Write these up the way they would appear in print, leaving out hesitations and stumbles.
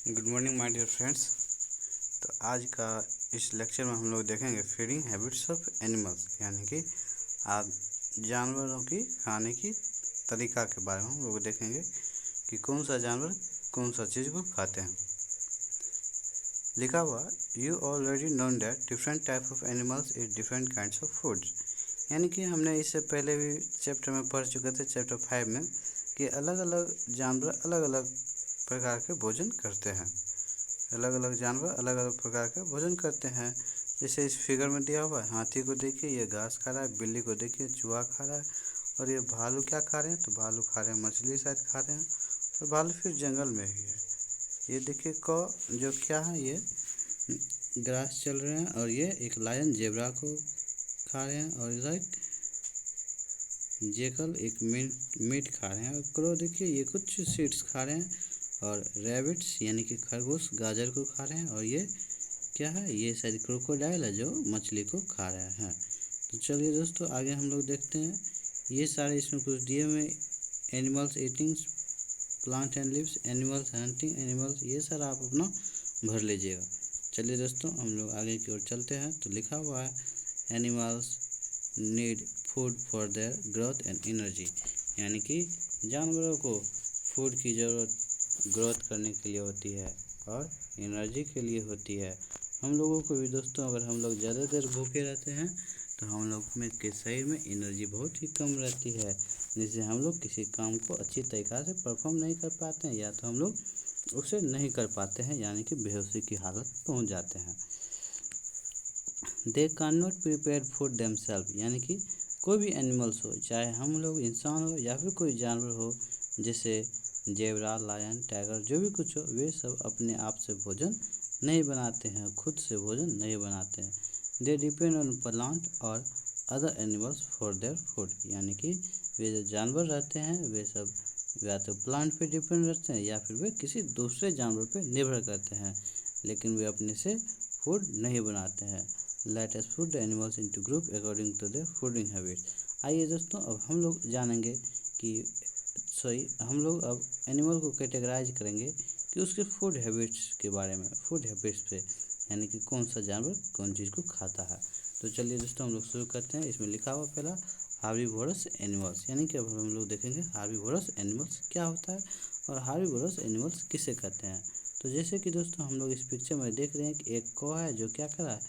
Good morning my dear friends. तो आज का इस लेक्चर में हम लोग देखेंगे फीडिंग हैबिट्स ऑफ एनिमल्स, यानी कि आप जानवरों की खाने की तरीका के बारे में हम लोग देखेंगे कि कौन सा जानवर कौन सा चीज़ को खाते हैं। लिखा हुआ you already known that different type of animals eat different kinds of foods, यानी कि हमने इससे पहले भी चैप्टर में पढ़ चुके थे, चैप्टर 5 में, कि अलग अलग जानवर अलग अलग प्रकार के भोजन करते हैं। अलग अलग जानवर अलग अलग प्रकार के भोजन करते हैं। जैसे इस फिगर में दिया हुआ है, हाथी को देखिए ये घास खा रहा है, बिल्ली को देखिए चूहा खा रहा है, और ये भालू क्या खा रहे हैं, तो भालू खा रहे हैं मछली शायद खा रहे हैं, और भालू फिर जंगल में ही है। ये देखिए कौ जो क्या है, ये ग्रास चल रहे हैं, और ये एक लायन जेब्रा को खा रहे हैं, और इधर जेकल एक मीट खा रहे हैं, और क्रो देखिए ये कुछ सीड्स खा रहे हैं, और रैबिट्स यानी कि खरगोश गाजर को खा रहे हैं, और ये क्या है, ये शायद क्रोकोडाइल है जो मछली को खा रहे हैं। तो चलिए दोस्तों आगे हम लोग देखते हैं। ये सारे इसमें कुछ दिए हुए animals eating plant and leaves, animals hunting animals, ये सारा आप अपना भर लीजिएगा। चलिए दोस्तों हम लोग आगे की ओर चलते हैं। तो लिखा हुआ है animals need food for their growth and energy, यानी कि जानवरों को फूड की ज़रूरत ग्रोथ करने के लिए होती है और एनर्जी के लिए होती है। हम लोगों को भी दोस्तों, अगर हम लोग ज़्यादा देर भूखे रहते हैं तो हम लोग में के शरीर में एनर्जी बहुत ही कम रहती है, जिससे हम लोग किसी काम को अच्छी तरीक़ा से परफॉर्म नहीं कर पाते हैं, या तो हम लोग उसे नहीं कर पाते हैं, यानी कि बेहोशी की हालत पहुंच जाते हैं। They can not prepare food themselves, यानी कि कोई भी एनिमल्स हो, चाहे हम लोग इंसान हो या फिर कोई जानवर हो, जैसे जेबरा, लायन, टाइगर, जो भी कुछ हो, वे सब अपने आप से भोजन नहीं बनाते हैं, खुद से भोजन नहीं बनाते हैं। दे डिपेंड ऑन प्लांट और other animals for their food, यानी कि वे जो जानवर रहते हैं वे सब या तो प्लांट पे डिपेंड रहते हैं या फिर वे किसी दूसरे जानवर पे निर्भर करते हैं, लेकिन वे अपने से फूड नहीं बनाते हैं। Let us put the animals into group according to their fooding habits. आइए दोस्तों अब हम लोग जानेंगे कि हम लोग अब एनिमल को कैटेगराइज करेंगे कि उसके फूड हैबिट्स के बारे में, फूड हैबिट्स पे, यानी कि कौन सा जानवर कौन चीज़ को खाता है। तो चलिए दोस्तों हम लोग शुरू करते हैं। इसमें लिखा हुआ पहला हार्बीवोरस एनिमल्स, यानी कि अब हम लोग देखेंगे हार्बीवोरस एनिमल्स क्या होता है और हार्बीवोरस एनिमल्स किसे कहते हैं। तो जैसे कि दोस्तों हम लोग इस पिक्चर में देख रहे हैं कि एक कौ है जो क्या कर रहा है,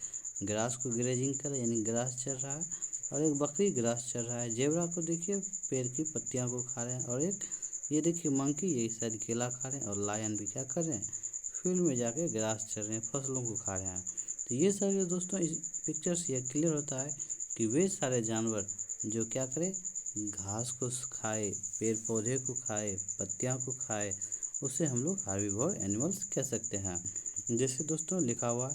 ग्रास को ग्रेजिंग कर रहा है, यानी ग्रास चर रहा है, और एक बकरी ग्रास चर रहा है। जेबरा को देखिए पेड़ की पत्तियां को खा रहे हैं, और एक ये देखिए मंकी ये शायद केला खा रहे हैं, और लायन भी क्या कर रहे हैं, फील्ड में जाके ग्रास चर रहे हैं, फसलों को खा रहे हैं। तो ये सारे दोस्तों इस पिक्चर से यह क्लियर होता है कि वे सारे जानवर जो क्या करें, घास को खाए, पेड़ पौधे को खाए, पत्तियां को खाए, उसे हम लोग हार्बीवोर एनिमल्स कह सकते हैं। जैसे दोस्तों लिखा हुआ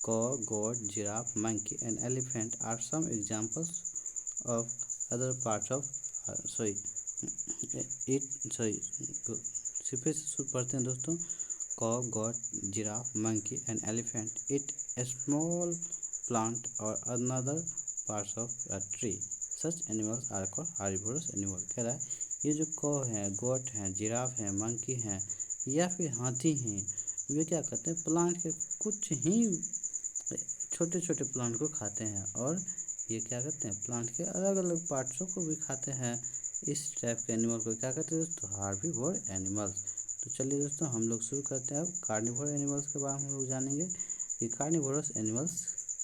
cow, goat, giraffe, monkey and elephant are some examples of other parts of it फिर से पढ़ते हैं दोस्तों। cow, goat, giraffe, monkey and elephant eat a small plant or another parts of a tree. Such animals are called herbivorous animal। कह रहा है ये जो कौ है, गोट हैं, जिराफ हैं, मंकी हैं या फिर हाथी हैं, वे क्या करते हैं, प्लांट के कुछ ही छोटे छोटे प्लांट को खाते हैं, और ये क्या करते हैं, प्लांट के अलग अलग पार्ट्सों को भी खाते हैं। इस टाइप के एनिमल को क्या कहते हैं दोस्तों, हार्बीवोर एनिमल्स। तो चलिए दोस्तों हम लोग शुरू करते हैं। अब कार्निवोर एनिमल्स के बारे में हम लोग जानेंगे कि कार्निवोरस एनिमल्स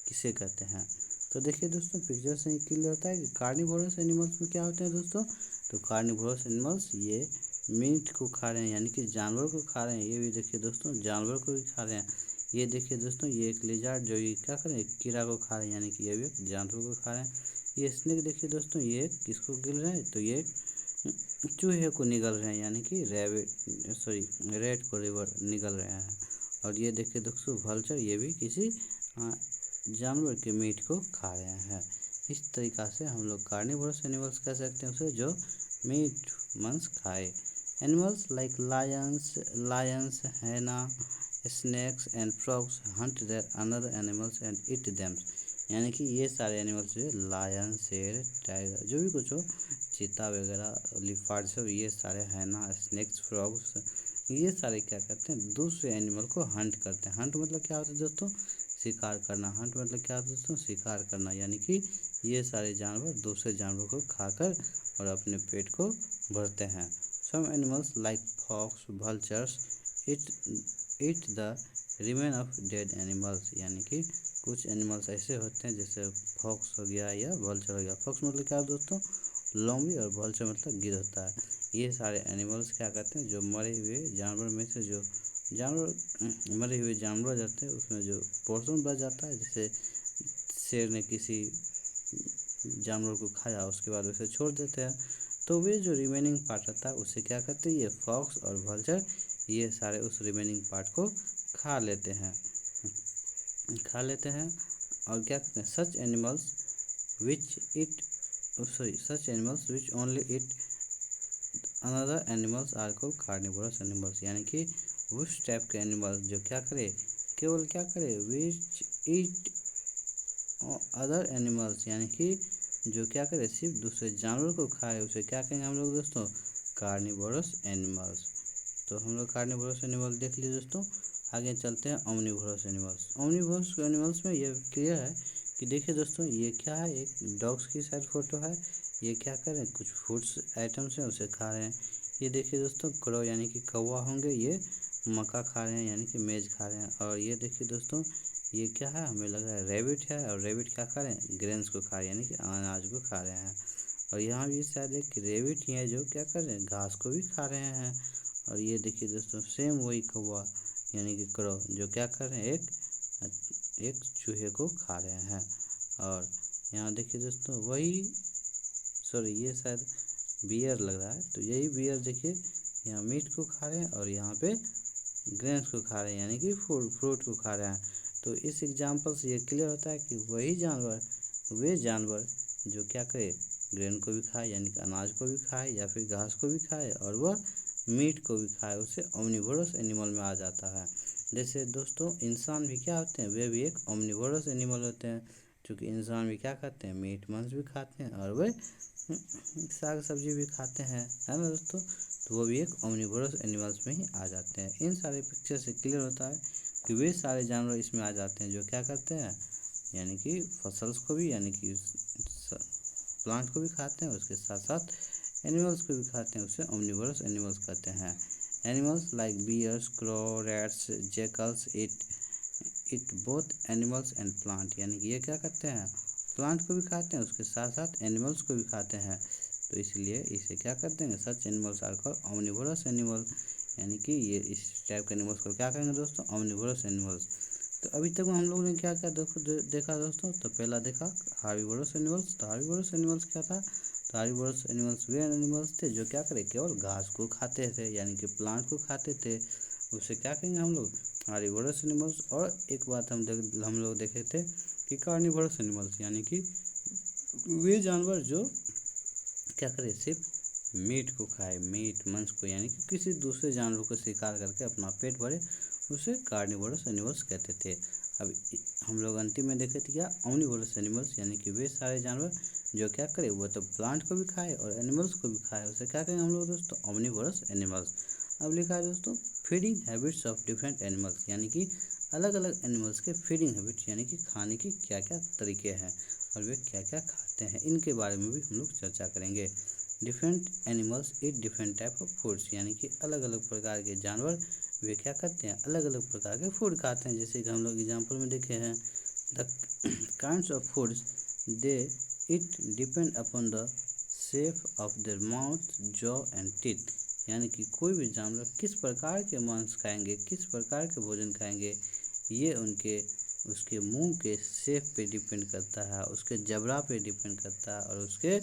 किसे कहते हैं। तो देखिए दोस्तों पिक्चर से ही क्लियर होता है कि कार्निवोरस एनिमल्स में क्या होते हैं दोस्तों। तो कार्निवोरस एनिमल्स ये मीट को खा रहे हैं, यानी कि जानवर को खा रहे हैं। ये भी देखिए दोस्तों जानवर को भी खा रहे हैं। ये देखिए दोस्तों ये एक लिजार्ड जो ये क्या कर रहे हैं, कीड़ा को खा रहे हैं, यानी कि ये भी एक जानवर को खा रहे हैं। ये स्नेक देखिए दोस्तों ये किसको गिल रहे हैं, तो ये चूहे को निगल रहे हैं, यानी कि रेड को रिवर निगल रहे हैं। और ये देखिए दोस्तों वल्चर, ये भी किसी जानवर के मीट को खा रहे हैं। इस तरीक़ा से हम लोग कार्निवोरस एनिमल्स कह सकते हैं उसे, जो मीट मांस खाए। Animals like lions, hyena, snakes and frogs hunt their another animals and eat them, यानी कि ये सारे एनिमल्स जो है लायन, शेर, टाइगर, जो भी कुछ हो, चीता वगैरह, लिफार्ड, सब ये सारे हैना, स्नैक्स, फ्रॉग्स, ये सारे क्या करते हैं, दूसरे एनिमल को हंट करते हैं। हंट मतलब क्या होता है दोस्तों, शिकार करना। हंट मतलब क्या होता है दोस्तों, शिकार करना, यानी कि ये सारे जानवर दूसरे जानवर को खाकर और अपने पेट को भरते हैं। Some animals like fox, vultures eat the remain of dead animals, यानी कि कुछ एनिमल्स ऐसे होते हैं जैसे फॉक्स हो गया या वल्चर हो गया। फॉक्स मतलब क्या है दोस्तों, लोमड़ी, और वल्चर मतलब गिद्ध होता है। ये सारे एनिमल्स क्या करते हैं, जो मरे हुए जानवर में से जो जानवर मरे हुए जानवर जाते हैं उसमें जो पोर्शन बच जाता है, जैसे शेर ने किसी जानवर को खाया उसके बाद उसे छोड़ देते हैं, तो वे जो रिमेनिंग पार्ट रहता है उसे क्या करते हैं, ये फॉक्स और वल्चर ये सारे उस रिमेनिंग पार्ट को खा लेते हैं। और क्या करते हैं, such animals which only eat another animals are called carnivorous animals, यानी कि उस टाइप के एनिमल्स जो क्या करे, केवल क्या करे, विच ईट अदर एनिमल्स, यानी कि जो क्या करे, सिर्फ दूसरे जानवर को खाए, उसे क्या कहेंगे हम लोग दोस्तों, कार्निवोरस एनिमल्स। तो हम लोग कार्निवोरस एनिमल देख लिए दोस्तों। आगे चलते हैं ओमनिवोरस एनिमल्स। ओमनिवोरस एनिमल्स में ये क्लियर है कि देखिए दोस्तों, ये क्या है, एक डॉग्स की शायद फोटो है। ये क्या कर रहे हैं, कुछ फूड्स आइटम्स हैं उसे खा रहे हैं। ये देखिए दोस्तों, क्रो यानी कि कौवा होंगे, ये मक्का खा रहे हैं यानी कि मेज खा रहे हैं। और ये देखिए दोस्तों, ये क्या है, हमें लग रहा है रैबिट है, और रैबिट क्या खा रहे हैं, ग्रेन्स को खा रहे हैं यानी कि अनाज को खा रहे हैं। और यहाँ भी शायद एक रैबिट ही है जो क्या कर रहे हैं, घास को भी खा रहे हैं। और ये देखिए दोस्तों, सेम वही कौवा यानी कि क्रो जो क्या कर रहे हैं, एक चूहे को खा रहे हैं। और यहाँ देखिए दोस्तों, वही सॉरी ये शायद बियर लग रहा है, तो यही बियर देखिए यहाँ मीट को खा रहे हैं और यहाँ पे ग्रेन्स को खा रहे हैं यानी कि फ्रूट को खा रहे हैं। तो इस एग्जाम्पल से ये क्लियर होता है कि वे जानवर जो क्या करे, ग्रेन को भी खाए यानी कि अनाज को भी खाए या फिर घास को भी खाए और वह मीट को भी खाए, उसे ओमनिवोरस एनिमल में आ जाता है। जैसे दोस्तों इंसान भी क्या होते हैं, वे भी एक ओमनिवोरस एनिमल होते हैं, क्योंकि इंसान भी क्या खाते हैं, मीट मांस भी खाते हैं और वे साग सब्जी भी खाते हैं, है ना दोस्तों। तो वो भी एक ओमनिवोरस एनिमल्स में ही आ जाते हैं। इन सारे पिक्चर से क्लियर होता है कि वे सारे जानवर इसमें आ जाते हैं जो क्या करते हैं, यानी कि फसल्स को भी यानी कि प्लांट को भी खाते हैं, उसके साथ साथ एनिमल्स को भी खाते हैं, उसे ओमनिवोरस एनिमल्स कहते हैं। Animals like bears, crow, rats, jackals eat both animals and plant, यानी कि ये क्या करते हैं, प्लांट को भी खाते हैं, उसके साथ साथ एनिमल्स को भी खाते हैं। तो इसलिए इसे क्या कर देंगे, such animals are called omnivorous animal, यानी कि ये इस टाइप के एनिमल्स को क्या कहेंगे दोस्तों, ओमनिवोरस एनिमल्स। तो अभी तक हम लोगों ने क्या क्या देखा दोस्तों, तो पहला देखा हार्बीवोरस एनिमल्स। तो हार्बीवोरस एनिमल्स क्या था, तो हार्बीवोरस एनिमल्स वे एनिमल्स थे जो क्या करे, केवल घास को खाते थे यानी कि प्लांट को खाते थे, उसे क्या कहेंगे हम लोग, हार्बीवोरस एनिमल्स। और एक बात हम लोग देखे थे कि कार्निवोरस एनिमल्स, यानी कि वे जानवर जो क्या करे, सिर्फ मीट को खाए, मीट मांस को, यानी कि किसी दूसरे जानवर को शिकार करके अपना पेट भरे, उसे कार्निवोरस एनिमल्स कहते थे। अब हम लोग अंतिम में देखे थे क्या, ओमनिवोरस एनिमल्स, यानी कि वे सारे जानवर जो क्या करे, वो तो प्लांट को भी खाए और एनिमल्स को भी खाए, उसे क्या कहेंगे हम लोग दोस्तों, ओमनिवोरस एनिमल्स। अब लिखा है दोस्तों, feeding habits of different animals, यानी कि अलग अलग एनिमल्स के फीडिंग हैबिट्स, यानी कि खाने की क्या क्या तरीके हैं और वे क्या क्या खाते हैं, इनके बारे में भी हम लोग चर्चा करेंगे। Different animals eat different type of foods, यानी कि अलग अलग प्रकार के जानवर वे क्या करते हैं, अलग अलग प्रकार के फूड खाते हैं। जैसे कि हम लोग एग्जाम्पल में देखे हैं, the kinds of foods they it depend upon the shape of their mouth, jaw and teeth, यानी कि कोई भी जानवर किस प्रकार के मांस खाएंगे, किस प्रकार के भोजन खाएंगे, ये उसके मुंह के शेप पे डिपेंड करता है, उसके जबड़ा पे डिपेंड करता है और उसके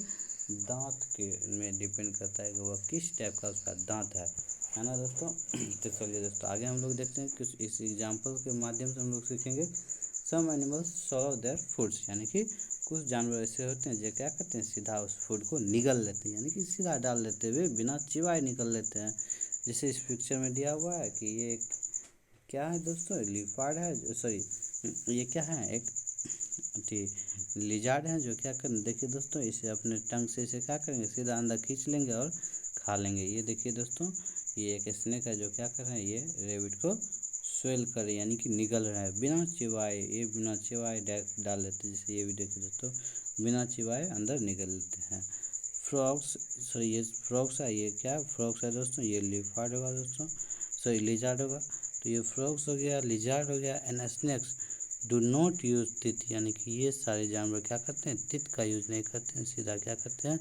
दांत के में डिपेंड करता है कि वह किस टाइप का उसका दांत है ना दोस्तों। तो चलिए दोस्तों आगे हम लोग देखते हैं कुछ इस एग्जाम्पल के माध्यम से हम लोग सीखेंगे। Some animals swallow their foods, यानी कि कुछ जानवर ऐसे होते हैं जो क्या करते हैं, सीधा उस फूड को निगल लेते हैं, यानी कि सीधा डाल लेते हुए बिना चिबाए निकल लेते हैं। जैसे इस पिक्चर में दिया हुआ है कि ये क्या है दोस्तों, लिपार्ड है, सॉरी ये क्या है, एक लिजार्ड है जो क्या करें, देखिए दोस्तों इसे अपने टंग से इसे क्या करेंगे, सीधा अंदर खींच लेंगे और खा लेंगे। ये देखिए दोस्तों, ये एक स्नेक है जो क्या कर रहे हैं, ये रेबिट को स्वेल कर रहे यानी कि निगल रहा है बिना चिबाए। ये बिना चिबाए डायरेक्ट डाल लेते हैं, जैसे ये भी देखिए दोस्तों, बिना चिबाए अंदर निगल लेते हैं। फ्रॉग्स, सॉरी ये फ्रॉग्स है, ये क्या फ्रॉग्स है दोस्तों, ये लिफार्ड होगा दोस्तों, सॉरी लिजार्ड होगा। तो ये फ्रॉग्स हो गया, लिजार्ड हो गया, and snacks do not use teeth, यानी कि ये सारे जानवर क्या करते हैं, टिथ का यूज नहीं करते हैं, सीधा क्या करते हैं,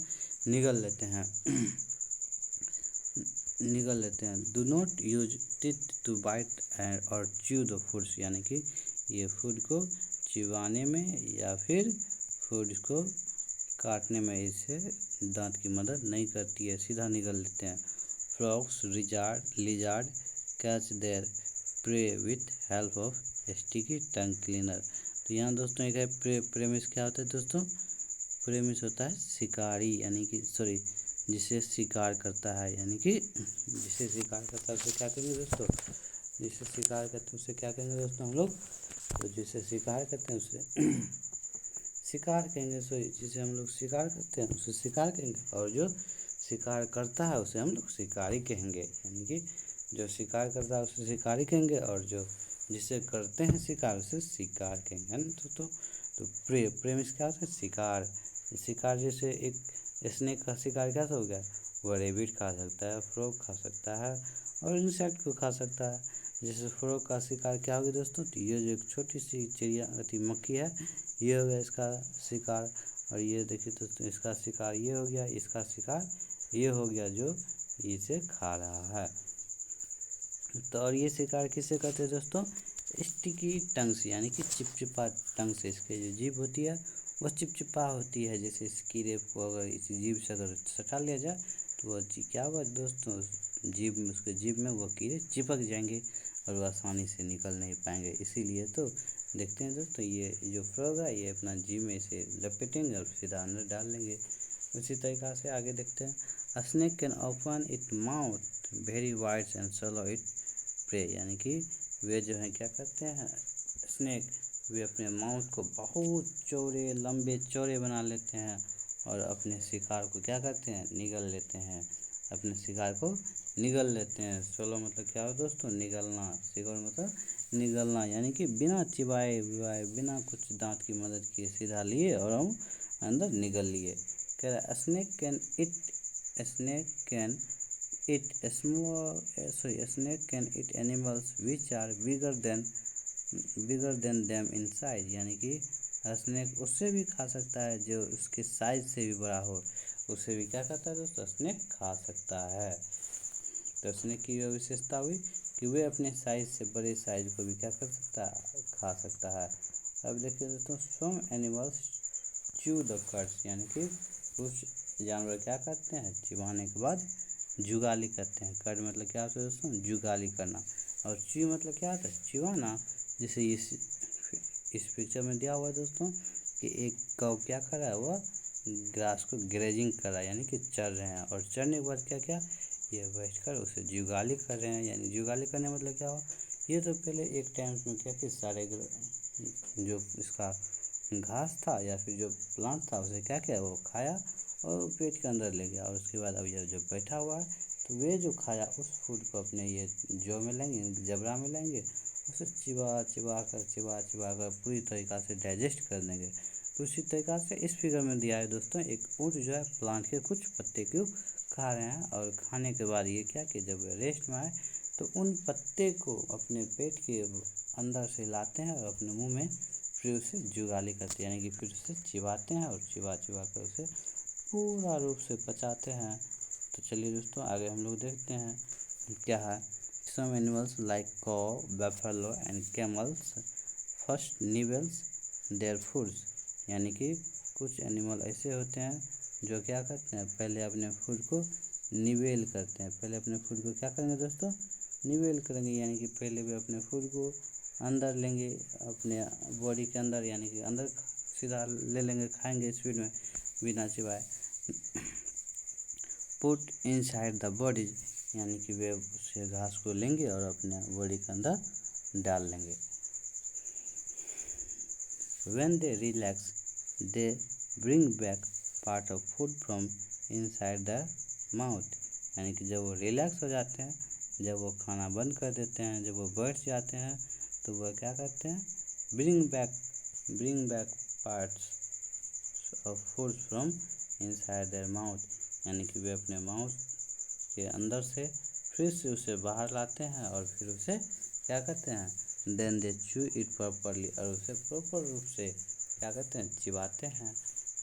निगल लेते हैं निगल लेते हैं। Do not use teeth to bite and और च्यू द फूड्स, यानी कि ये फूड को चिबाने में या फिर फूड को काटने में इसे दांत की मदद नहीं करती है, सीधा निगल लेते हैं। Frogs lizard catch there pray with help of sticky tongue cleaner. तो यहाँ दोस्तों एक है प्रेमिस, क्या होता है दोस्तों, प्रेमिस होता है शिकारी, यानी कि सॉरी जिसे शिकार करता है, यानी कि जिसे शिकार करता है उसे क्या कहेंगे दोस्तों, जिसे शिकार करते हैं उसे क्या कहेंगे दोस्तों हम लोग, तो जिसे शिकार करते हैं उसे शिकार कहेंगे। सो जिसे हम लोग शिकार करते हैं उसे शिकार कहेंगे, और जो शिकार करता है उसे हम लोग शिकारी कहेंगे, यानी कि जो शिकार करता है उसे शिकारी कहेंगे, और जो जिसे करते हैं शिकार उसे शिकार कहेंगे, है ना दोस्तों। तो प्रेमिस क्या होता है, शिकार। शिकार जैसे एक स्नेक का शिकार क्या हो गया, वह रेबिट खा सकता है, फ्रॉग खा सकता है, और इंसेक्ट को खा सकता है। जैसे फ्रॉग का शिकार क्या होगा दोस्तों, तो ये जो एक छोटी सी चिड़िया मक्खी है, ये हो गया इसका शिकार। और ये देखिए दोस्तों इसका शिकार ये हो गया, इसका शिकार ये हो गया जो इसे खा रहा है। तो और ये शिकार किससे करते हैं दोस्तों, स्टिकी टंग से, यानी कि चिपचिपा टंग से। इसके जो जीभ होती है वह चिपचिपा होती है, जैसे इस कीड़े को अगर इस जीभ से अगर सटा लिया जाए तो वह क्या होगा दोस्तों, जीभ में उसके जीभ में वो कीड़े चिपक जाएंगे और वह आसानी से निकल नहीं पाएंगे। इसीलिए तो देखते हैं दोस्तों, ये जो फ्रॉग है ये अपना जीभ में इसे लपेटेंगे और सीधा अंदर डाल लेंगे। उसी तरीक़ा से आगे देखते हैं, a snake can open its mouth very wide and swallow its prey, यानी कि वे जो हैं क्या करते हैं स्नेक, वे अपने माउथ को बहुत चौड़े लंबे चौड़े बना लेते हैं और अपने शिकार को क्या करते हैं, निगल लेते हैं, अपने शिकार को निगल लेते हैं। सोलो मतलब क्या हो दोस्तों, निगलना, शिकार मतलब निगलना, यानी कि बिना चिबाए विबाए बिना कुछ दांत की मदद किए सीधा लिए और हम अंदर निगल लिए। कह रहा है snake can eat snake can eat animals which are bigger than them in size, यानी कि स्नेक उससे भी खा सकता है जो उसके साइज से भी बड़ा हो, उसे भी क्या करता है दोस्तों, स्नेक खा सकता है। तो स्नेक की यह विशेषता हुई कि वे अपने साइज से बड़े साइज को भी क्या कर सकता है, खा सकता है। अब देखिए दोस्तों, some animals chew the cuds, यानी कि कुछ जानवर क्या करते हैं, चिबाने के बाद जुगाली करते हैं। कट मतलब क्या होता है दोस्तों, जुगाली करना, और च्यू मतलब क्या होता है, चिबाना। जैसे इस पिक्चर में दिया हुआ है दोस्तों कि एक कौ क्या कर रहा है, वह ग्रास को ग्रेजिंग कर रहा है, यानी कि चर रहे हैं, और चरने के बाद क्या क्या ये बैठकर उसे जुगाली कर रहे हैं। यानी जुगाली करने मतलब क्या हो, ये तो पहले एक टाइम में क्या कि सारे जो इसका घास था या फिर जो प्लांट था उसे क्या किया, वो खाया और पेट के अंदर ले गया, और उसके बाद अब ये जो बैठा हुआ है तो वे जो खाया उस फूड को अपने ये जो में लेंगे, जबड़ा में लेंगे, उसे चिबा कर पूरी तरीक़ा से डाइजेस्ट कर देंगे। तो उसी तरीक़ा से इस फिगर में दिया है दोस्तों, एक ऊँट जो है प्लांट के कुछ पत्ते को खा रहे हैं, और खाने के बाद ये क्या कि जब रेस्ट में आए तो उन पत्ते को अपने पेट के अंदर से लाते हैं और अपने मुंह में फिर उसे जुगाली करते हैं, यानी कि फिर उसे चिबाते हैं और चिबा कर उसे पूरा रूप से पचाते हैं। तो चलिए दोस्तों आगे हम लोग देखते हैं क्या है। Some animals like cow, buffalo and camels first nibbles their foods, यानी कि कुछ एनिमल ऐसे होते हैं जो क्या करते हैं, पहले अपने फूड को निवेल करते हैं। पहले अपने फूड को क्या करेंगे दोस्तों, निवेल करेंगे, यानी कि पहले वे अपने फूड को अंदर लेंगे अपने बॉडी के अंदर, यानी कि अंदर सीधा ले लेंगे, खाएंगे स्पीड में बिना चिबाए। पुट इनसाइड द बॉडी, यानी कि वे उसे घास को लेंगे और अपने बॉडी के अंदर डाल लेंगे। When they relax, they bring back part of food from inside the mouth, यानी कि जब वो रिलैक्स हो जाते हैं, जब वो खाना बंद कर देते हैं, जब वो बैठ जाते हैं, तो वह क्या करते हैं, bring back parts of food from inside their mouth, यानी कि वे अपने माउथ के अंदर से फिर से उसे बाहर लाते हैं और फिर उसे क्या करते हैं, देन दे चू इट प्रॉपरली, और उसे प्रॉपर रूप से क्या करते हैं, चिबाते हैं।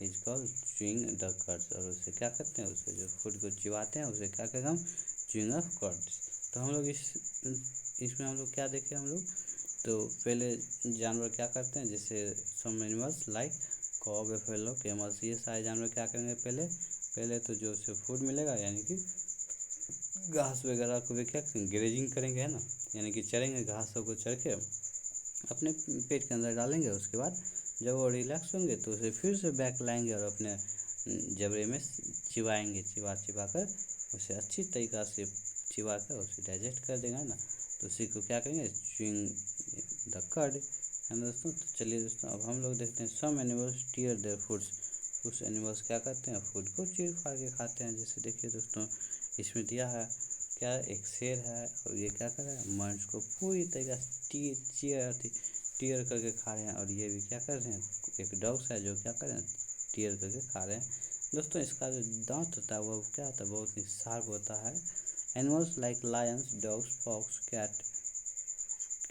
Is called chewing the curds, और उसे क्या करते हैं, उसे जो फूड को चिबाते हैं उसे क्या कहते हैं, च्यूइंग ऑफ कर्ड्स। तो हम लोग इसमें हम लोग क्या देखें, हम लोग तो पहले जानवर क्या करते हैं, जैसे सम animals like cow, buffalo, camels, ये सारे जानवर क्या करेंगे, पहले तो जो उसे फूड मिलेगा यानी कि घास वगैरह को वे क्या करेंगे, ग्रेजिंग करेंगे, है ना, यानी कि चरेंगे, घास सबको चर के अपने पेट के अंदर डालेंगे। उसके बाद जब वो रिलैक्स होंगे तो उसे फिर से बैक लाएंगे और अपने जबड़े में चिबाएंगे, चिबा कर उसे अच्छी तरीक़ा से चिबा कर उसे डाइजेस्ट कर देगा ना, तो उसी को क्या करेंगे, च्यूइंग द कर्ड, है ना दोस्तों। तो चलिए दोस्तों, अब हम लोग देखते हैं some animals tear their foods, कुछ एनिमल्स क्या करते हैं, फूड को चीर फाड़ के खाते हैं। जैसे देखिए दोस्तों, इसमें दिया है क्या, एक शेर है और ये क्या कर रहा है, मांस को पूरी तरीके से टीयर करके खा रहे हैं, और ये भी क्या कर रहे हैं, एक डॉग्स है जो क्या कर रहे हैं, टीयर करके खा रहे हैं। दोस्तों इसका जो दांत होता है वो क्या होता है, बहुत ही शार्प होता है। Animals like lions, dogs, fox,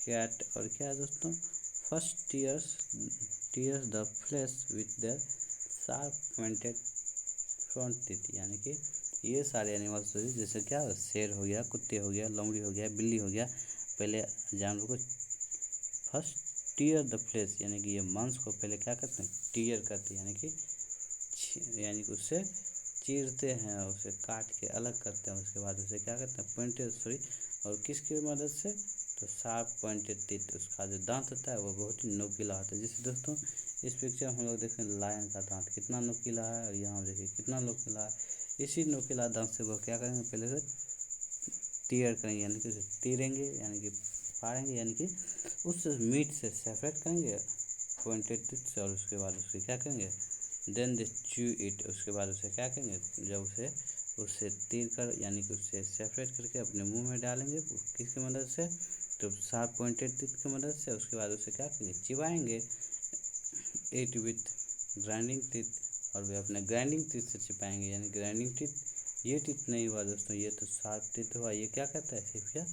cat और क्या है दोस्तों, first tears the flesh with their sharp pointed front teeth, यानी कि ये सारे एनिमल्स जैसे क्या, शेर हो गया, कुत्ते हो गया, लोमड़ी हो गया, बिल्ली हो गया, पहले जानवर को फर्स्ट टीयर द फ्लेश, यानी कि ये मांस को पहले क्या करते हैं, टीयर करते हैं, यानी कि उससे चीरते हैं, उसे काट के अलग करते हैं। उसके बाद उसे क्या करते हैं, पॉइंटेड और किसकी मदद से, तो शार्प पॉइंटेड टीथ, उसका जो दांत होता है वो बहुत ही नोकीला होता है। जैसे दोस्तों इस पिक्चर में हम लोग देखें लायन का दांत कितना नोकीला है, और यहाँ देखिए कितना नोकीला है। इसी नोकीला दांत से वो क्या करेंगे, पहले से टीयर करेंगे, यानी कि उसे तीरेंगे, यानी कि फाड़ेंगे, यानी कि उस मीट से सेपरेट करेंगे पॉइंटेड टीथ से, और उसके बाद उसके क्या करेंगे, देन दे च्यू इट, उसके बाद उसे क्या करेंगे, जब उससे तीर कर, यानी कि उससे सेपरेट करके अपने मुंह में डालेंगे, किसकी मदद से, तो शार्प पॉइंटेड टीथ की मदद से। उसके बाद उसे क्या करेंगे, चिबाएंगे, इट विथ ग्राइंडिंग टीथ, और वे अपने ग्राइंडिंग टीथ से चिपाएंगे, यानी ग्राइंडिंग टीथ ये टीथ नहीं हुआ दोस्तों, ये तो शार्प टीथ हुआ। ये क्या करता है, सिर्फ क्या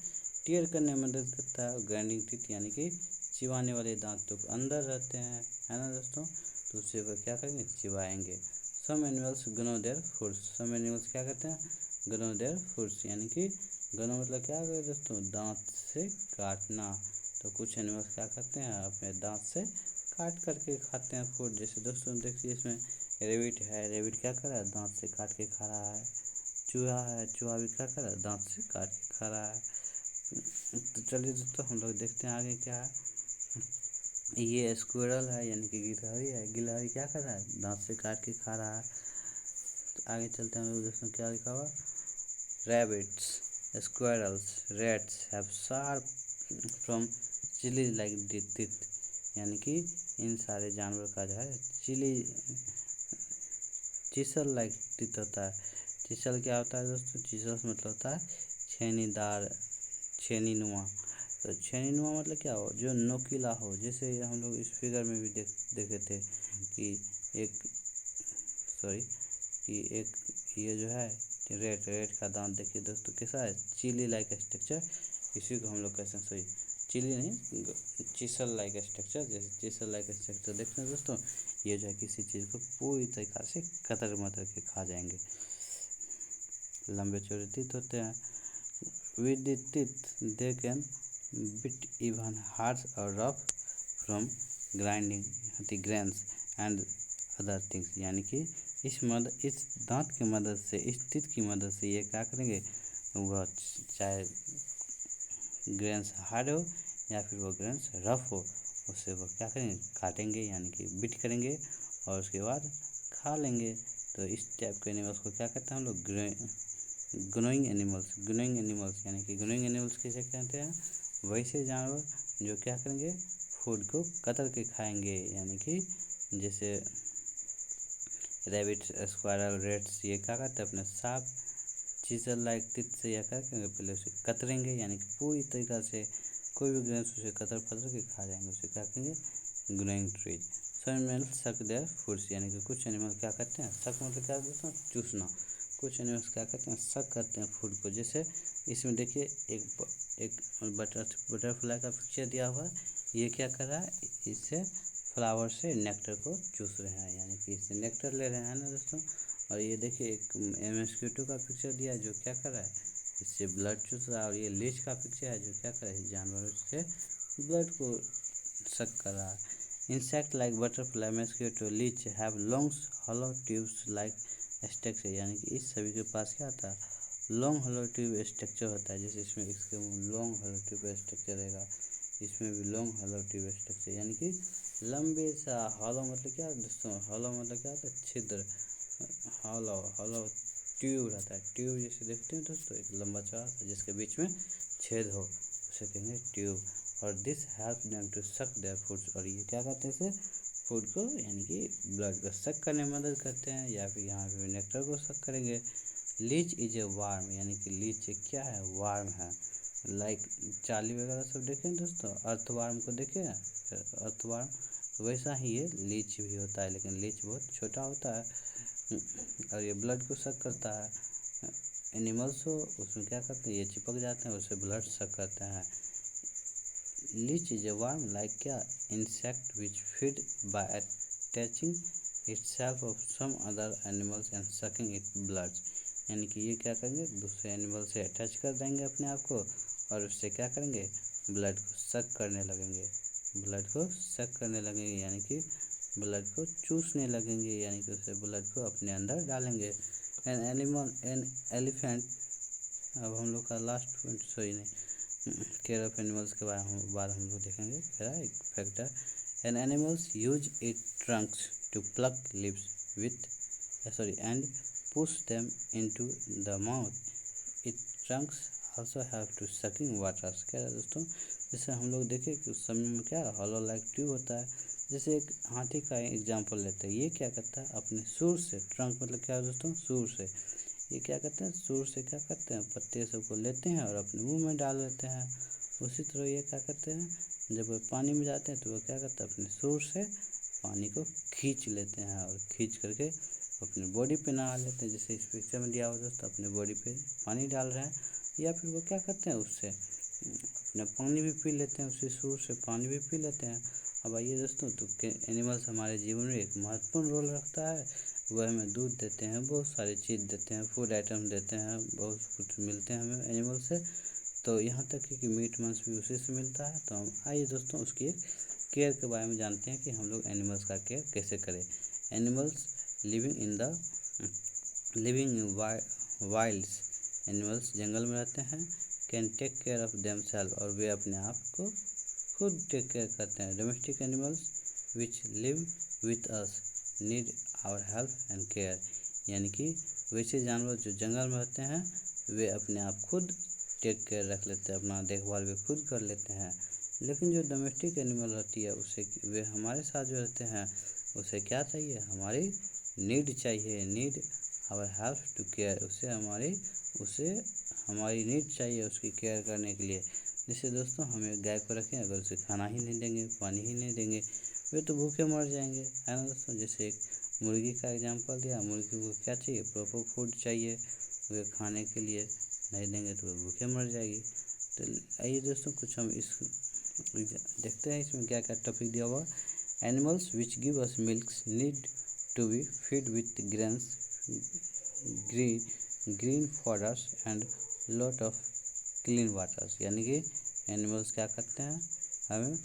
टीयर करने में मदद करता है। ग्राइंडिंग टीथ यानी कि चिबाने वाले दांत तो अंदर रहते हैं, है ना दोस्तों, तो उससे वह क्या करेंगे, चिबाएंगे। Some animals gnaw their foods, some animals क्या करते हैं, गनो देयर फूड्स, यानी कि गनो मतलब क्या है दोस्तों, दांत से काटना। तो कुछ एनिमल्स क्या करते हैं, अपने दांत से काट करके खाते हैं फूड। जैसे दोस्तों देखिए इसमें रेबिट है, रेबिट क्या कर रहा है, दांत से काट के खा रहा है। चूहा है, चूहा भी क्या कर रहा है, दांत से काट के खा रहा है। तो चलिए दोस्तों हम लोग देखते हैं आगे क्या है। ये स्क्विरल है, यानी कि गिलहरी है, गिलहरी क्या कर रहा है, दांत से काट के खा रहा है। तो आगे चलते हैं हम लोग, दोस्तों क्या लिखा हुआ, rabbits, squirrels, rats have sharp front chisel like teeth, यानी कि इन सारे जानवर का जो है चीसल लाइक टीथ होता है। चीसल क्या होता है दोस्तों, चीसल मतलब होता है छेनीदार, छेनीनुमा। तो छेनीनुमा मतलब क्या हो, जो नोकीला हो। जैसे हम लोग इस फिगर में भी देखे थे कि एक ये जो है रेड का दांत देखिए दोस्तों कैसा है, चिली लाइक स्ट्रक्चर, इसी को हम लोग कहते हैं, चिली नहीं, चिसल लाइक स्ट्रक्चर। जैसे चिसल लाइक स्ट्रक्चर देखते हैं दोस्तों, ये जो है किसी चीज़ को पूरी तरीक़ा से कतर मतर के खा जाएंगे। लंबे चौड़े टीथ होते हैं। With the teeth they can bit even hard और rough from grinding the grains and other things, यानी कि इस दांत की मदद से, इस टीथ की मदद से ये क्या करेंगे, वह चाहे ग्रेन्स हार्ड हो या फिर वो ग्रेन्स रफ हो, उससे वो क्या करेंगे, काटेंगे, यानी कि बिट करेंगे और उसके बाद खा लेंगे। तो इस टाइप के एनिमल्स को क्या कहते हैं हम लोग, ग्रोइंग एनिमल्स, यानी कि ग्रोइंग एनिमल्स किसे कहते हैं, वैसे जानवर जो क्या करेंगे, फूड को कतर के खाएंगे, यानी कि जैसे रैबिट, स्क्वायरल, रेट्स, ये क्या करते हैं, अपने शार्प चीज़ल लाइक टिथ से या क्या करेंगे, पहले उसे कतरेंगे, यानी कि पूरी तरीक़ा से कोई भी ग्रेन्स उसे कतर फतर के खा जाएंगे, उसे क्या कहेंगे, ग्रोइंग ट्रीज। सम एनिमल्स सक देयर फूड्स, यानी कि कुछ एनिमल क्या करते हैं, सक मतलब क्या दोस्तों, चूसना। कुछ एनिमल्स क्या करते हैं, सक करते हैं फूड को। जैसे इसमें देखिए एक बटरफ्लाई का पिक्चर दिया हुआ है, ये क्या कर रहा है, इससे फ्लावर से नेक्टर को चूस रहे हैं, यानी कि इससे नेक्टर ले रहे हैं ना दोस्तों। और ये देखिए एक मस्कीटो का पिक्चर दिया है, जो क्या कर रहा है, इससे ब्लड चूस रहा है। और ये लीच का पिक्चर है, जो क्या कर रहा है, जानवरों से ब्लड को सक कर रहा है। Insect like butterfly, mosquito, leech have long hollow tubes like structure, यानी कि इस सभी के पास क्या आता है, लॉन्ग हॉलो ट्यूब स्ट्रक्चर होता है। जैसे इसमें इसके लॉन्ग हॉलो ट्यूब स्ट्रक्चर रहेगा, इसमें भी लॉन्ग हॉलो ट्यूब स्ट्रक्चर, यानी कि लंबे सा। हॉलो मतलब क्या दोस्तों, हॉलो मतलब क्या होता है, छिद्र। हॉलो हॉलो ट्यूब रहता है, ट्यूब जैसे देखते हैं दोस्तों, एक लंबा चौड़ा सा जिसके बीच में छेद हो, उसे कहेंगे ट्यूब। और this help them to suck their foods, और ये क्या करते हैं इसे, फूड को यानी कि ब्लड को सक करने में मदद करते हैं, या फिर यहाँ पे नेक्टर को सक करेंगे। लीच इज ए वार्म, यानी कि लीच क्या है, वार्म है। लाइक चाली वगैरह सब देखें दोस्तों, अर्थवार्म को देखें, अर्थवार्म, तो वैसा ही ये लीच भी होता है, लेकिन लीच बहुत छोटा होता है। और ये ब्लड को सक करता है। एनिमल्स हो उसमें क्या करते हैं, ये चिपक जाते हैं, उससे ब्लड सक करते हैं। Leech is a worm like क्या, insect which feed by attaching itself off some other animals and sucking it blood, यानी कि ये क्या करेंगे, दूसरे एनिमल से अटैच कर देंगे अपने आप को, और उससे क्या करेंगे, ब्लड को सक करने लगेंगे, ब्लड को सक करने लगेंगे, यानी कि ब्लड को चूसने लगेंगे, यानी कि उससे ब्लड को अपने अंदर डालेंगे। एन एलिफेंट, अब हम लोग का लास्ट पॉइंट, सॉरी नहीं, केयर ऑफ एनिमल्स के बाद हम लोग देखेंगे एक factor. An animals use its trunks to pluck leaves with and push them into the mouth. Its trunks also help to sucking waters, कह रहा है दोस्तों। जैसे हम लोग देखें कि उस समय में क्या हॉलो लाइक ट्यूब होता है। जैसे एक हाथी का एग्जांपल लेते हैं, ये क्या करता है, अपने सूर से, ट्रंक मतलब क्या है दोस्तों, सूर से, ये क्या करते हैं, सूर से क्या करते हैं, पत्ते सबको लेते हैं और अपने मुंह में डाल लेते हैं। उसी तरह ये क्या करते हैं, जब वो पानी में जाते हैं तो वो क्या करते हैं, अपने सूर से पानी को खींच लेते हैं, और खींच करके अपनी बॉडी पे नहा लेते हैं। जैसे इस पिक्चर में दिया हुआ दोस्तों, अपने बॉडी पे पानी डाल रहे हैं, या फिर वो क्या करते हैं, उससे अपने पानी भी पी लेते हैं, उसी सूर से पानी भी पी लेते हैं। अब आइए दोस्तों, तो एनिमल्स हमारे जीवन में एक महत्वपूर्ण रोल रखता है। वह हमें दूध देते हैं, बहुत सारी चीज़ देते हैं, फूड आइटम देते हैं, बहुत कुछ मिलते हैं हमें एनिमल से। तो यहाँ तक कि मीट मांस भी उसी से मिलता है। तो हम आइए दोस्तों उसकी एक केयर के बारे में जानते हैं कि हम लोग एनिमल्स का केयर कैसे करें। Animals living in wilds, animals जंगल में रहते हैं, can take care of themself, और वे अपने आप को खुद टेक केयर करते हैं। Domestic animals which live with us need our help and care, यानी कि वैसे जानवर जो जंगल में रहते हैं वे अपने आप खुद टेक केयर रख लेते हैं, अपना देखभाल वे खुद कर लेते हैं। लेकिन जो डोमेस्टिक एनिमल रहती है उसे, वे हमारे साथ जो रहते हैं उसे क्या चाहिए, हमारी नीड चाहिए, need our help to care, उसे हमारी नीड चाहिए उसकी केयर करने के लिए। जैसे दोस्तों हमें गाय को रखें, अगर उसे खाना ही नहीं देंगे, पानी ही नहीं देंगे, वे तो भूखे मर जाएंगे, है ना दोस्तों। जैसे एक मुर्गी का एग्जांपल दिया, मुर्गी को क्या चाहिए, प्रॉपर फूड चाहिए, वे खाने के लिए नहीं देंगे तो वो भूखे मर जाएगी। तो आइए दोस्तों कुछ हम इस देखते हैं इसमें क्या क्या टॉपिक दिया हुआ। Animals which give us milk need to be feed with grains, green fodders and lot of clean waters, यानी कि एनिमल्स क्या करते हैं, हमें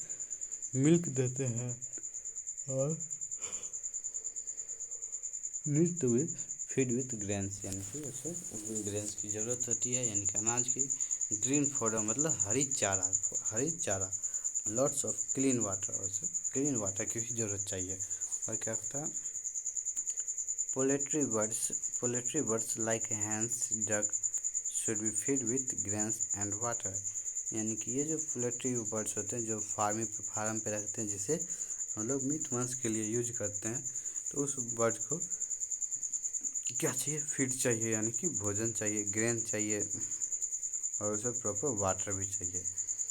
मिल्क देते हैं और need to be feed with grains, यानी कि उसे ग्रेन्स की ज़रूरत होती है, यानी कि अनाज की। ग्रीन फॉडर मतलब हरी चारा। लॉट्स ऑफ क्लीन वाटर, उसे क्लीन वाटर की भी ज़रूरत चाहिए। और क्या होता है, poultry birds like hens, duck should be feed with grains and water, यानी कि ये जो पोल्ट्री बर्ड्स होते हैं जो फार्म पे रखते हैं, जिसे हम लोग मीट मांस के लिए यूज करते हैं, तो उस बर्ड को क्या चाहिए, फीड चाहिए यानी कि भोजन चाहिए, ग्रेन चाहिए, और उसे प्रॉपर वाटर भी चाहिए।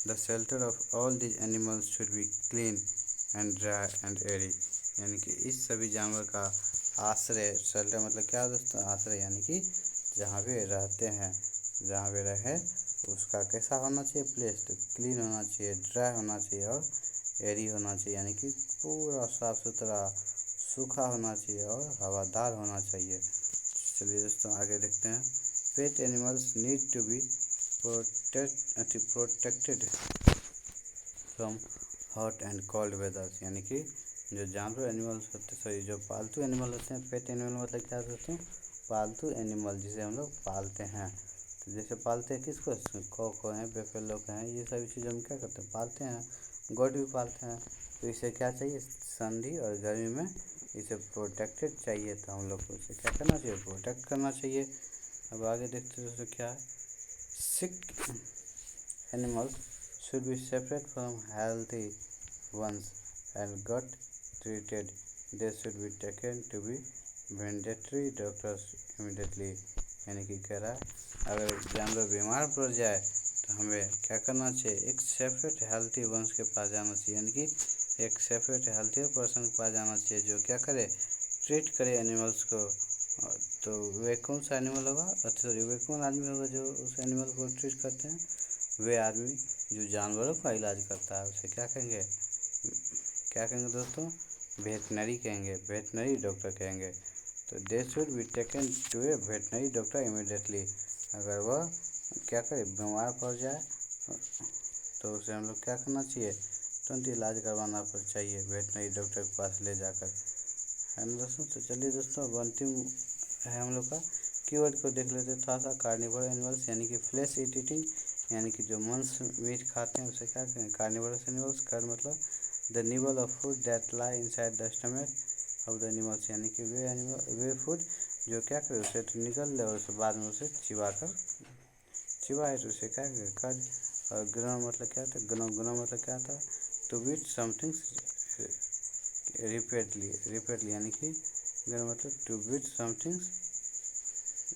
The shelter of all these animals should be clean and dry and airy, यानी कि इस सभी जानवर का आश्रय, शेल्टर मतलब क्या दोस्तों, आश्रय यानी कि जहाँ पे रहते हैं, जहाँ पे रहे उसका कैसा होना चाहिए, प्लेस, तो क्लीन होना चाहिए, ड्राई होना चाहिए और एरी होना चाहिए, यानी कि पूरा साफ़ सुथरा सूखा होना चाहिए और हवादार होना चाहिए। चलिए दोस्तों आगे देखते हैं। Pet animals need to be protected from hot and cold weathers, यानी कि जो जानवर एनिमल्स होते, सॉरी जो पालतू एनिमल होते हैं, पेट एनिमल मतलब क्या दोस्तों, पालतू एनिमल जिसे हम लोग पालते हैं। तो जैसे पालते हैं किसको, कौ हैं, बेफेलो को हैं, ये सभी चीज़ हम क्या करते हैं, पालते हैं, गोट भी पालते हैं। तो इसे क्या चाहिए, सर्दी और गर्मी में इसे प्रोटेक्टेड चाहिए, तो हम लोग को इसे क्या करना चाहिए, प्रोटेक्ट करना चाहिए। अब आगे देखते हैं दोस्तों क्या है, सिक animals should be separate from healthy ones and got treated. They should be taken to be mandatory doctors immediately, यानी कि कह रहा है अगर जानवर बीमार पड़ जाए तो हमें क्या करना चाहिए, एक सेपरेट हेल्थी वंश के पास जाना चाहिए, यानी कि एक सेपरेट हेल्थी पर्सन के पास जाना चाहिए जो क्या करे, ट्रीट करे एनिमल्स को। तो वे कौन सा एनिमल होगा, अच्छा सॉरी वे कौन आदमी होगा जो उस एनिमल को ट्रीट करते हैं, वे आदमी जो जानवरों का इलाज करता है उसे क्या कहेंगे, क्या कहेंगे दोस्तों, वेटनरी कहेंगे, वेटनरी डॉक्टर कहेंगे। तो they should be taken to a veterinary doctor immediately, अगर वह क्या करे, बीमार पड़ जाए तो उसे हम लोग क्या करना चाहिए, तुरंत इलाज करवाना चाहिए वेटनरी डॉक्टर के पास ले जाकर, है ना दोस्तों। तो चलिए दोस्तों अब अंतिम है हम लोग का कीवर्ड को देख लेते हैं थोड़ा सा। कार्निवोरस एनिमल्स यानी कि फ्लैश ईटिंग, यानी कि जो मांस मीट खाते हैं उसे क्या कहें, कार्निवोरस एनिमल्स। कर मतलब the nibble of food that lie inside the stomach of the animals, यानी कि वे एनिमल वे फूड जो क्या करे उसे तो निकल ले और उसके बाद में उसे चिबाए तो उसे क्या करें, कर। और ग्नो मतलब क्या था, ग्नो मतलब क्या था, टू बीट समथिंग रिपीटेडली, यानी कि ग्नो मतलब to beat something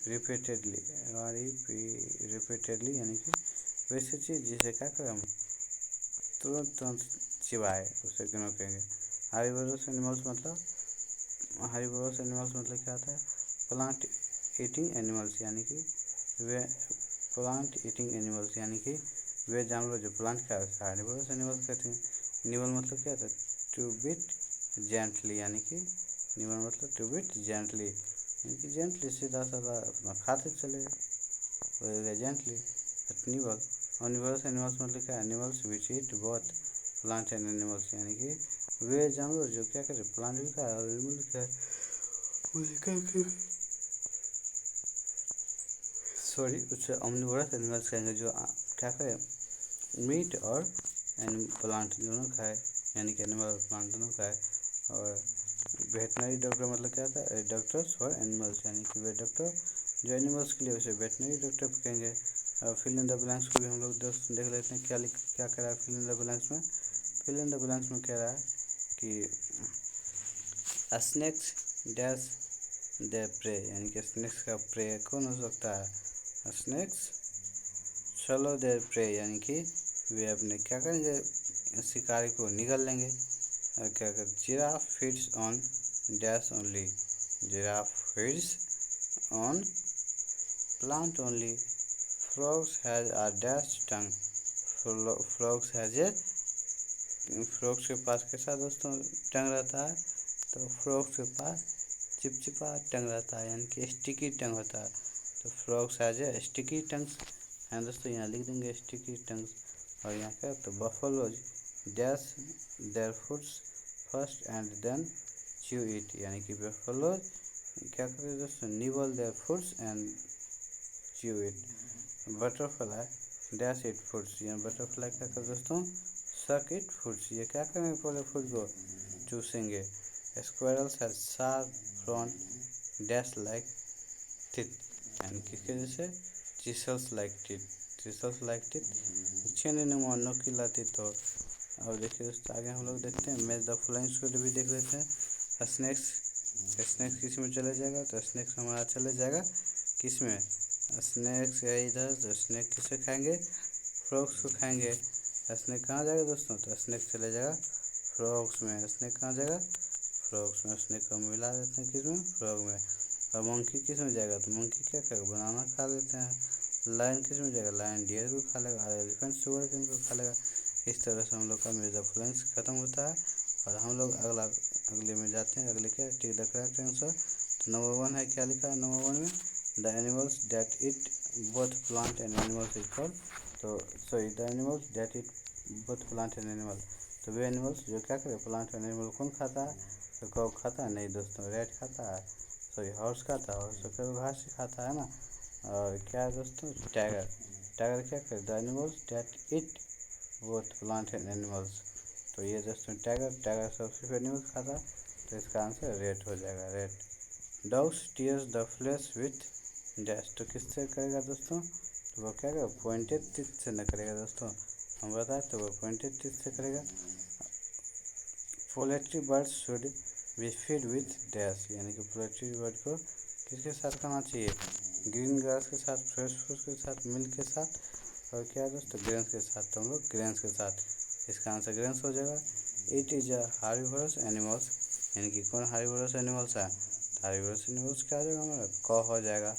repeatedly, repeatedly यानी कि वैसे चीज़ जिसे क्या करें हम तुरंत चिबाए उसे ग्नो कहेंगे। हार्बीवोरस एनिमल्स मतलब क्या होता है, प्लांट ईटिंग एनिमल्स, यानी कि वे प्लांट ईटिंग एनिमल्स, यानी कि वे जानवर जो प्लांट खाए उसे हार्बीवोरस एनिमल्स कहते हैं। निबल मतलब क्या होता है, टू बीट जेंटली, यानी कि निबल मतलब टू बीट जेंटली, यानी कि जेंटली सीधा साधा अपना खाते चले जेंटली। निबल ऑनिवरस एनिमल्स मतलब क्या, animals which eat both plant and animals, यानी कि वे जानवर जो क्या करे, प्लांट भी खाए और एनिमल भी खाए, उसे क्या कहेंगे, सॉरी उसे ऑमनिवोरस एनिमल्स कहेंगे जो क्या करे, मीट और प्लांट दोनों खाए, यानी कि एनिमल और प्लांट दोनों खाए। और वेटनरी डॉक्टर मतलब क्या था, डॉक्टर्स फॉर एनिमल्स, यानी कि वे डॉक्टर जो एनिमल्स के लिए उसे वेटनरी डॉक्टर कहेंगे। और फिल इन द ब्लैंक्स को भी हम लोग दोस्त देख लेते हैं क्या कह रहा है फिल इन द ब्लैंक्स में। फिल इन द ब्लैंक्स में कह रहा है कि स्नेक्स डैश द प्रे, यानी कि स्नेक्स का प्रे कौन हो सकता है, स्नेक्स चलो देर प्रे, यानी कि वे अपने क्या करेंगे, शिकारी को निगल लेंगे। और क्या कर, giraffe feeds on dash only, giraffe feeds on plant only, frogs has a dash tongue, frogs has a, frogs के पास कैसा दोस्तों टंग रहता है, तो फ्रॉग्स के पास चिपचिपा टंग रहता है, यानी कि स्टिकी टंग होता है। तो frogs has A sticky tongues हैं दोस्तों, यहाँ लिख देंगे स्टिकी टंग्स। और यहाँ क्या, तो buffaloes dash their foods first and then chew it, यानी कि बफलोज क्या करते हैं दोस्तों, nibble their foods and chew it. Butterfly dash its foods, यहाँ बटरफ्लाई क्या करते दोस्तों, सक इट फूड्स, ये क्या करेंगे पहले फूड को चूसेंगे। Squirrels has sharp front dash like teeth, यानी किसके जैसे, चिसल्स लाइक टिथ, छेने नुमा नुकीला टिथ हो। और देखिए दोस्तों आगे हम लोग देखते हैं मैच द फ्लाइंग स्क्वाड भी देख लेते हैं। स्नेक्स स्नैक्स किस में चले जाएगा, तो स्नैक्स हमारा चले जाएगा किस में, स्नैक्स है इधर, तो स्नैक किसे खाएंगे, फ्रॉक्स को खाएंगे। स्नैक कहाँ जाएगा दोस्तों, तो स्नैक चले जाएगा फ्रॉक्स में। स्नैक कहाँ जाएगा, फ्रॉक्स में। स्नैक को मिला देते हैं किस में, फ्रॉग में। और मंकी किस में जाएगा, तो मंकी क्या करेगा, बनाना खा लेते हैं। लायन किस में जाएगा, लायन डियर को खा लेगा। और एलिफेंट शुगर केन को खा लेगा। इस तरह से हम लोग का मिर्ज़ा फ्लैंक्स ख़त्म होता है। और हम लोग अगले में जाते हैं। अगले क्या, टिक द करेक्ट आंसर। तो नंबर 1 है, क्या लिखा है नंबर 1 में, the animals that eat both plant and animals is called, तो sorry the animals that eat both plant and animal, तो वे एनिमल्स जो क्या करे, प्लांट एंड एनिमल कौन खाता है, तो कौ खाता है, नहीं दोस्तों, रेट खाता है, सॉरी हॉर्स खाता है, हॉर्स तो घास ही खाता है ना। और क्या है दोस्तों, टाइगर, टाइगर क्या करे, the animals that eat both plant and animals, तो ये दोस्तों टाइगर, टाइगर सबसे एनिमल खाता है, तो इसका आंसर रेट हो जाएगा, rate. Dogs tears the flash with dash, तो किससे करेगा दोस्तों, तो वो क्या करेगा, पॉइंटेड टिप से न करेगा दोस्तों, हम बताएं तो वो पॉइंटेड टिप से करेगा। Poultry birds should be feed with dash, यानी कि पोल्ट्री बर्ड को किसके साथ खाना चाहिए, ग्रीन ग्रास के साथ, फ्रेश फ्रूट के साथ, मिल्क के साथ, और क्या है दोस्तों, ग्रेन्स के साथ, तो हम लोग ग्रेन्स के साथ, इसका आंसर ग्रेन्स हो जाएगा। It is a herbivores animals, यानी कि कौन हार्बीवोरस एनिमल्स है, हार्बीवोरस एनिमल्स क्या हो जाएगा हमारा, क हो जाएगा।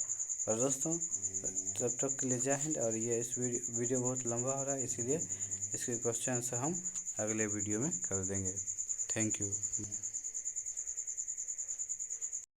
और दोस्तों तब तक के लिए जय हिंद। और ये इस वीडियो बहुत लंबा हो रहा है, इसीलिए इसके क्वेश्चन हम अगले वीडियो में कर देंगे। Thank you.